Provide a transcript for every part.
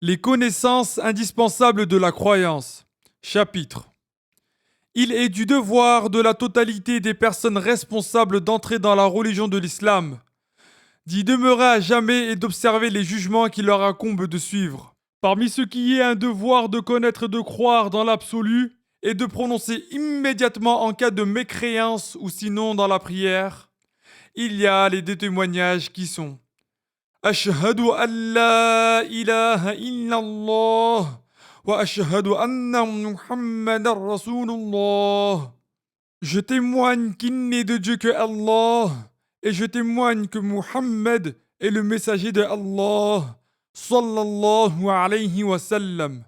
Les connaissances indispensables de la croyance. Chapitre. Il est du devoir de la totalité des personnes responsables d'entrer dans la religion de l'islam, d'y demeurer à jamais et d'observer les jugements qui leur incombent de suivre. Parmi ce qui est un devoir de connaître et de croire dans l'absolu, et de prononcer immédiatement en cas de mécréance ou sinon dans la prière, il y a les deux témoignages qui sont أشهد أن لا إله إلا الله وأشهد أن محمد رسول الله. Je témoigne qu'il n'est de Dieu que Allah et je témoigne que Muhammad est le messager de Allah sallallahu alayhi wa sallam.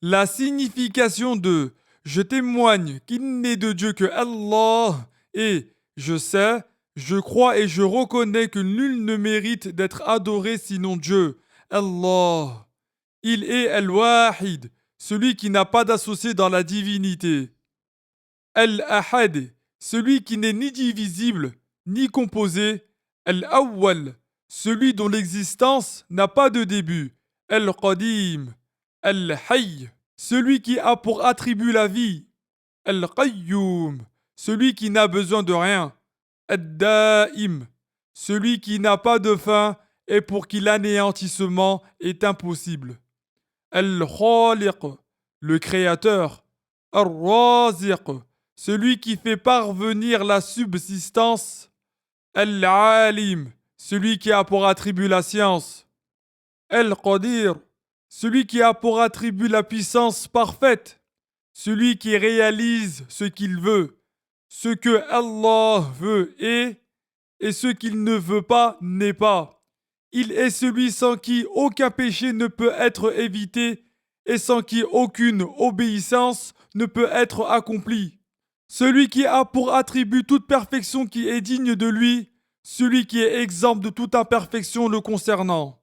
La signification de je témoigne qu'il n'est de Dieu que Allah et je sais, je crois et je reconnais que nul ne mérite d'être adoré sinon Dieu, Allah. Il est Al-Wahid, celui qui n'a pas d'associé dans la divinité. Al-Ahad, celui qui n'est ni divisible, ni composé. Al-Awwal, celui dont l'existence n'a pas de début. Al-Qadim, Al-Hayy, celui qui a pour attribut la vie. Al-Qayyum, celui qui n'a besoin de rien. Ad-Da'im, celui qui n'a pas de fin et pour qui l'anéantissement est impossible. Al-Khaliq, le créateur. Al-Raziq, celui qui fait parvenir la subsistance. Al-Alim, celui qui a pour attribut la science. Al-Qadir, celui qui a pour attribut la puissance parfaite. Celui qui réalise ce qu'il veut. Ce que Allah veut est, et ce qu'il ne veut pas n'est pas. Il est celui sans qui aucun péché ne peut être évité et sans qui aucune obéissance ne peut être accomplie. Celui qui a pour attribut toute perfection qui est digne de lui, celui qui est exempt de toute imperfection le concernant.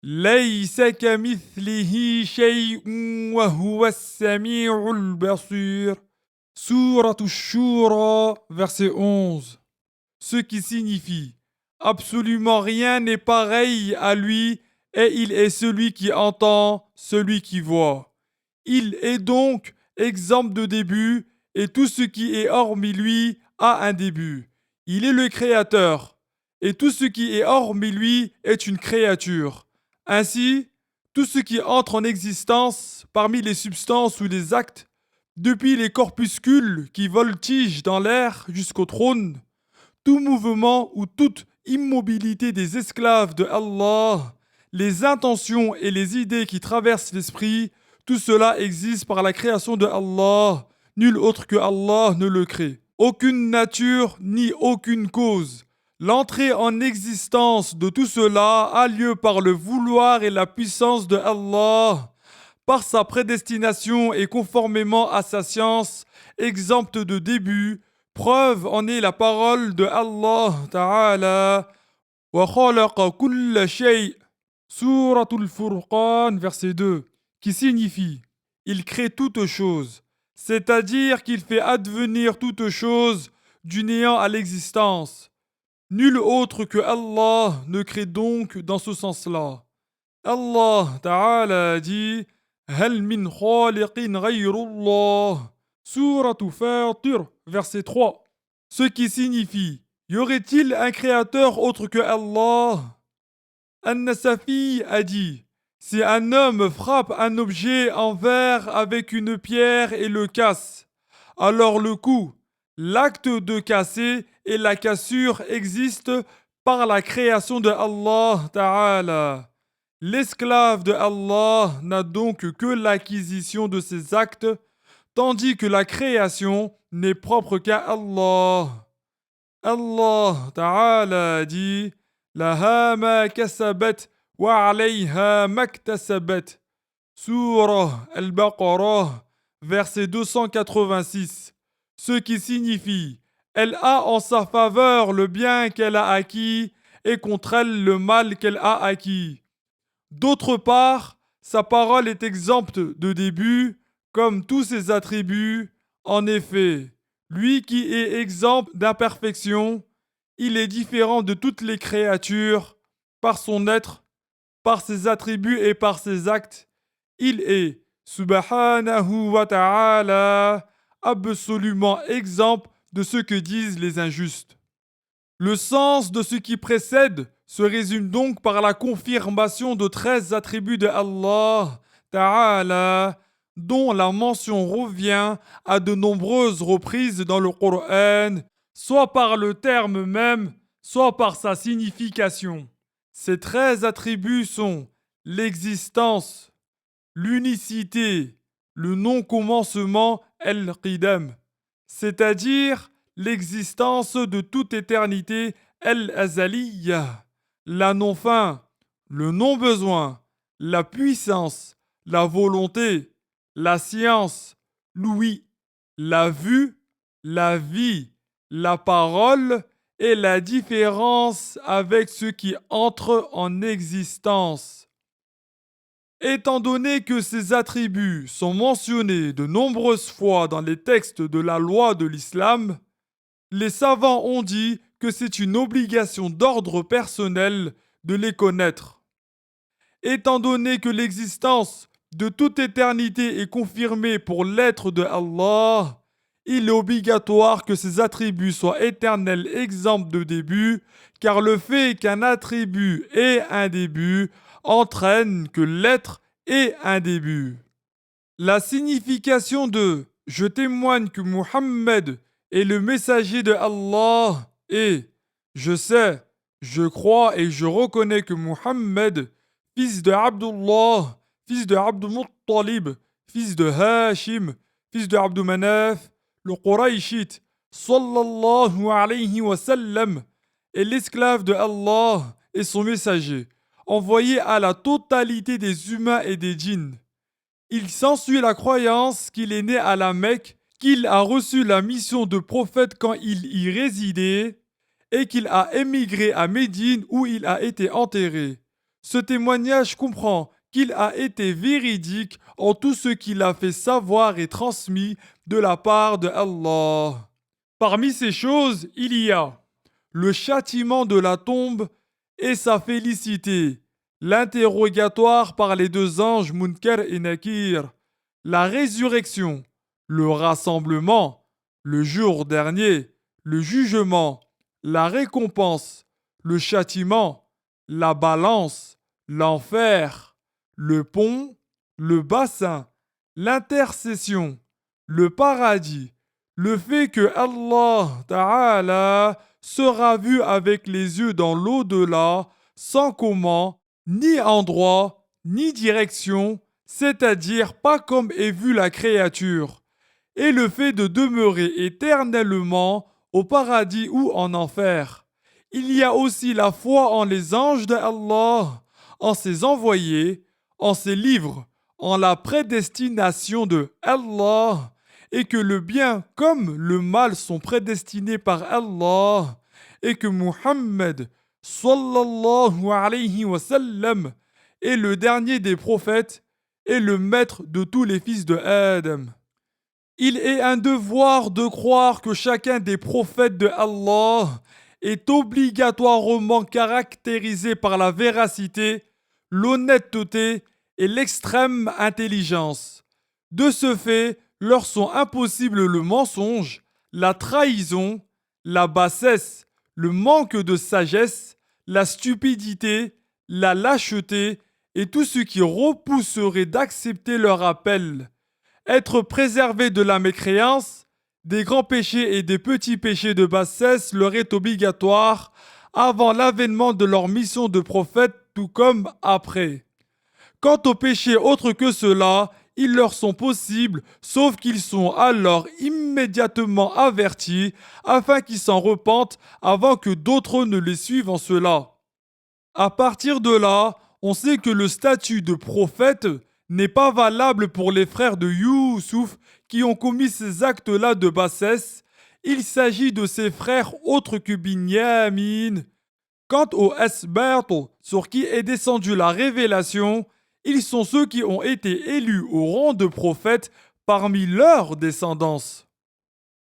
ليس كمثله شيء وهو السميع البصير. Sourate Shura, verset 11. Ce qui signifie absolument rien n'est pareil à lui et il est celui qui entend, celui qui voit. Il est donc exempt de début et tout ce qui est hormis lui a un début. Il est le créateur et tout ce qui est hormis lui est une créature. Ainsi, tout ce qui entre en existence parmi les substances ou les actes, depuis les corpuscules qui voltigent dans l'air jusqu'au trône, tout mouvement ou toute immobilité des esclaves de Allah, les intentions et les idées qui traversent l'esprit, tout cela existe par la création de Allah. Nul autre que Allah ne le crée. Aucune nature ni aucune cause. L'entrée en existence de tout cela a lieu par le vouloir et la puissance de Allah, par sa prédestination et conformément à sa science, exempte de début. Preuve en est la parole de Allah Ta'ala. Wa khalaqa kulla shay. Suratul Furqan, verset 2, qui signifie il crée toute chose, c'est-à-dire qu'il fait advenir toute chose du néant à l'existence. Nul autre que Allah ne crée donc dans ce sens-là. Allah Ta'ala dit Hal min khaliqin ghayrullah. Suratu Fatir, verset 3. Ce qui signifie y aurait-il un créateur autre que Allah? An-Nasafi a dit si un homme frappe un objet en verre avec une pierre et le casse, alors le coup, l'acte de casser et la cassure existent par la création de Allah Ta'ala. L'esclave de Allah n'a donc que l'acquisition de ses actes, tandis que la création n'est propre qu'à Allah. Allah Ta'ala dit Laha ma kasabat wa alayha maktasabat. Surah Al-Baqarah, verset 286. Ce qui signifie elle a en sa faveur le bien qu'elle a acquis et contre elle le mal qu'elle a acquis. D'autre part, sa parole est exempte de début, comme tous ses attributs. En effet, lui qui est exempt d'imperfection, il est différent de toutes les créatures par son être par ses attributs et par ses actes, il est, subhanahu wa ta'ala, absolument exempt de ce que disent les injustes. Le sens de ce qui précède se résume donc par la confirmation de 13 attributs de Allah Ta'ala, dont la mention revient à de nombreuses reprises dans le Coran, soit par le terme même, soit par sa signification. Ces 13 attributs sont l'existence, l'unicité, le non-commencement El-Qidam, c'est-à-dire l'existence de toute éternité El-Azaliyya, la non-fin, le non-besoin, la puissance, la volonté, la science, l'ouïe, la vue, la vie, la parole et la différence avec ce qui entre en existence. Étant donné que ces attributs sont mentionnés de nombreuses fois dans les textes de la loi de l'islam, les savants ont dit que c'est une obligation d'ordre personnel de les connaître. Étant donné que l'existence de toute éternité est confirmée pour l'être de Allah, il est obligatoire que ces attributs soient éternels exempts de début, car le fait qu'un attribut ait un début entraîne que l'être ait un début. La signification de « Je témoigne que Muhammad est le messager de Allah » et « Je sais, je crois et je reconnais que Muhammad, fils de Abdullah, fils de Abdul Muttalib, fils de Hashim, fils de Abdul Manaf, le Qurayshite, sallallahu alayhi wa sallam, est l'esclave de Allah et son messager, envoyé à la totalité des humains et des djinns. Il s'ensuit la croyance qu'il est né à la Mecque, qu'il a reçu la mission de prophète quand il y résidait et qu'il a émigré à Médine où il a été enterré. Ce témoignage comprend qu'il a été véridique en tout ce qu'il a fait savoir et transmis de la part de Allah. Parmi ces choses, il y a le châtiment de la tombe et sa félicité, l'interrogatoire par les deux anges Munkar et Nakir, la résurrection, le rassemblement, le jour dernier, le jugement, la récompense, le châtiment, la balance, l'enfer, le pont, le bassin, l'intercession, le paradis, le fait que Allah Ta'ala sera vu avec les yeux dans l'au-delà, sans comment, ni endroit, ni direction, c'est-à-dire pas comme est vue la créature, et le fait de demeurer éternellement au paradis ou en enfer. Il y a aussi la foi en les anges d'Allah, en ses envoyés, en ses livres, en la prédestination de Allah, et que le bien comme le mal sont prédestinés par Allah, et que Muhammad sallallahu alayhi wa sallam est le dernier des prophètes et le maître de tous les fils de Adam. Il est un devoir de croire que chacun des prophètes de Allah est obligatoirement caractérisé par la véracité, l'honnêteté et l'extrême intelligence. De ce fait, leur sont impossibles le mensonge, la trahison, la bassesse, le manque de sagesse, la stupidité, la lâcheté et tout ce qui repousserait d'accepter leur appel. Être préservé de la mécréance, des grands péchés et des petits péchés de bassesse leur est obligatoire avant l'avènement de leur mission de prophète tout comme après. Quant aux péchés autres que ceux-là, ils leur sont possibles, sauf qu'ils sont alors immédiatement avertis, afin qu'ils s'en repentent avant que d'autres ne les suivent en cela. À partir de là, on sait que le statut de prophète n'est pas valable pour les frères de Youssouf qui ont commis ces actes-là de bassesse. Il s'agit de ces frères autres que Binyamin. Quant aux Asbart, sur qui est descendue la révélation, ils sont ceux qui ont été élus au rang de prophètes parmi leurs descendance.